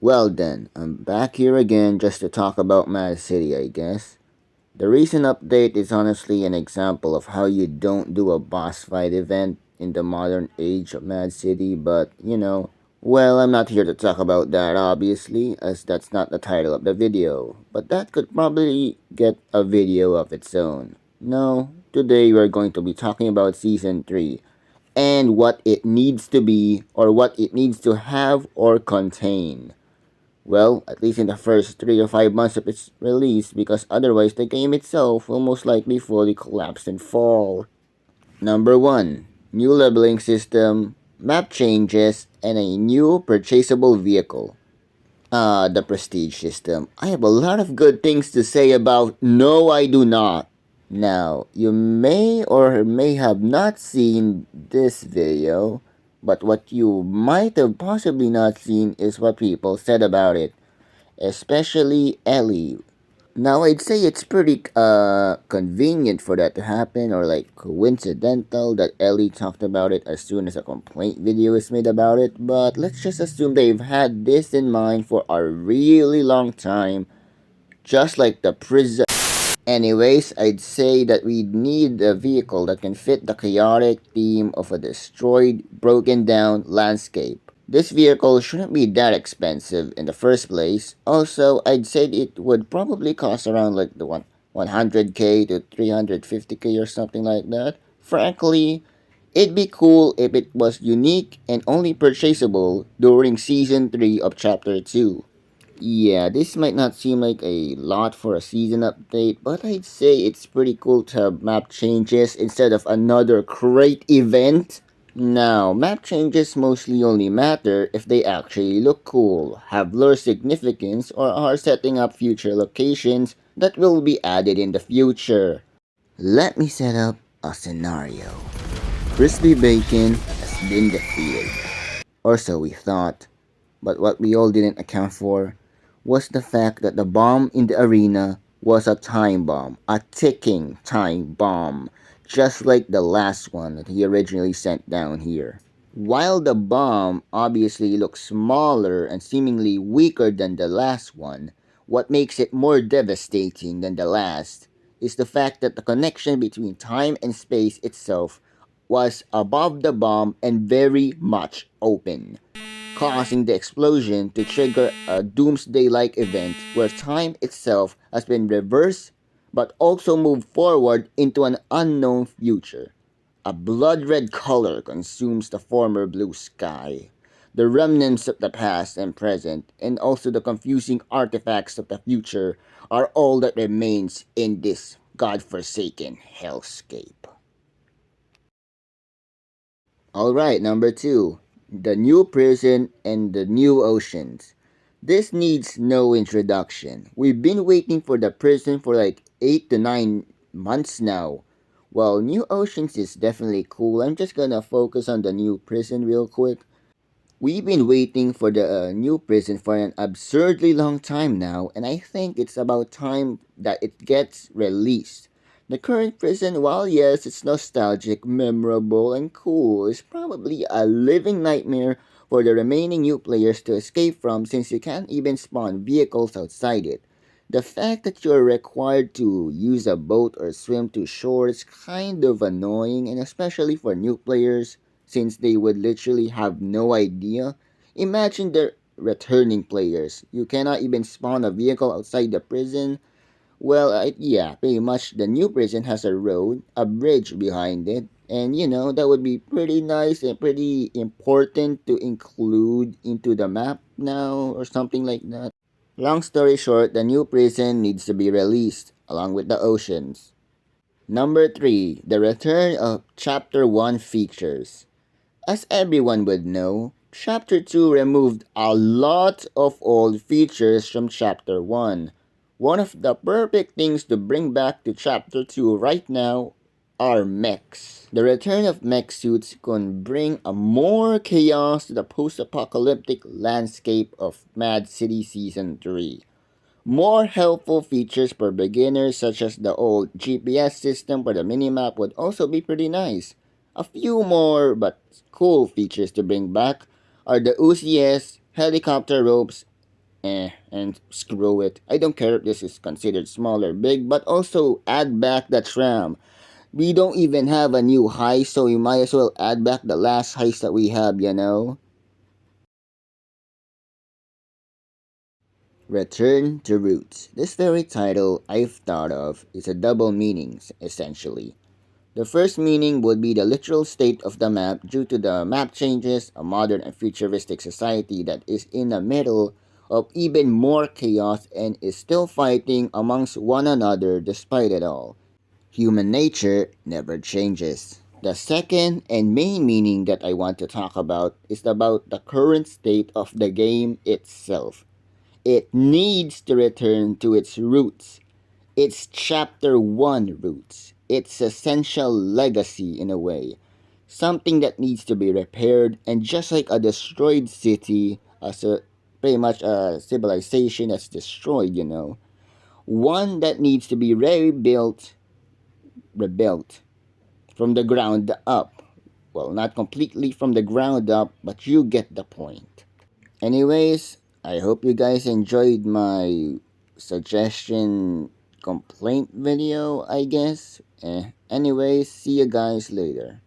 Well then, I'm back here again just to talk about MadCity, I guess. The recent update is honestly an example of how you don't do a boss fight event in the modern age of MadCity, but well, I'm not here to talk about that obviously, as that's not the title of the video, but that could probably get a video of its own. No, today we're going to be talking about Season 3 and what it needs to be or what it needs to have or contain. Well, at least in the first 3 or 5 months of its release, because otherwise the game itself will most likely fully collapse and fall. Number 1. New leveling system, map changes, and a new purchasable vehicle. The prestige system. I have a lot of good things to say about. No, I do not. Now, you may or may have not seen this video, but what you might have possibly not seen is what people said about it, especially Ellie. Now, I'd say it's pretty convenient for that to happen, or like coincidental that Ellie talked about it as soon as a complaint video is made about it, but let's just assume they've had this in mind for a really long time, just like the prison. Anyways, I'd say that we need a vehicle that can fit the chaotic theme of a destroyed, broken down landscape. This vehicle shouldn't be that expensive in the first place. Also, I'd say it would probably cost around like the 100k to 350k or something like that. Frankly, it'd be cool if it was unique and only purchasable during season 3 of chapter 2. Yeah, this might not seem like a lot for a season update, but I'd say it's pretty cool to have map changes instead of another great event. Now, map changes mostly only matter if they actually look cool, have lore significance, or are setting up future locations that will be added in the future. Let me set up a scenario. Crispy Bacon has been defeated. Or so we thought. But what we all didn't account for was the fact that the bomb in the arena was a time bomb, a ticking time bomb, just like the last one that he originally sent down here. While the bomb obviously looks smaller and seemingly weaker than the last one, what makes it more devastating than the last is the fact that the connection between time and space itself was above the bomb and very much open, causing the explosion to trigger a doomsday like event where time itself has been reversed but also moved forward into an unknown future. A blood red color consumes the former blue sky. The remnants of the past and present, and also the confusing artifacts of the future, are all that remains in this godforsaken hellscape. Alright, number 2. The new prison and the new oceans. This needs no introduction. We've been waiting for the prison for like 8 to 9 months now. Well, New Oceans is definitely cool. I'm just gonna focus on the new prison real quick. We've been waiting for the new prison for an absurdly long time now, and I think it's about time that it gets released. The current prison, while yes, it's nostalgic, memorable, and cool, is probably a living nightmare for the remaining new players to escape from since you can't even spawn vehicles outside it. The fact that you're required to use a boat or swim to shore is kind of annoying, and especially for new players since they would literally have no idea. Imagine the returning players. You cannot even spawn a vehicle outside the prison. Well, yeah, pretty much the new prison has a road, a bridge behind it, and that would be pretty nice and pretty important to include into the map now or something like that. Long story short, the new prison needs to be released along with the oceans. Number 3, the return of Chapter 1 features. As everyone would know, Chapter 2 removed a lot of old features from Chapter 1. One of the perfect things to bring back to Chapter 2 right now are mechs. The return of mech suits can bring a more chaos to the post-apocalyptic landscape of Mad City Season 3. More helpful features for beginners such as the old GPS system for the minimap would also be pretty nice. A few more but cool features to bring back are the UCS, helicopter ropes, and screw it. I don't care if this is considered small or big, but also add back the tram. We don't even have a new heist, so we might as well add back the last heist that we have, you know? Return to Roots. This very title I've thought of is a double meaning, essentially. The first meaning would be the literal state of the map due to the map changes, a modern and futuristic society that is in the middle of even more chaos and is still fighting amongst one another despite it all. Human nature never changes. The second and main meaning that I want to talk about is about the current state of the game itself. It needs to return to its roots, its chapter 1 roots, its essential legacy in a way. Something that needs to be repaired, and just like a destroyed city, as a pretty much a civilization that's destroyed, one that needs to be rebuilt from the ground up. Well, not completely from the ground up, but you get the point. Anyways, I hope you guys enjoyed my suggestion complaint video, I guess. Anyways, see you guys later.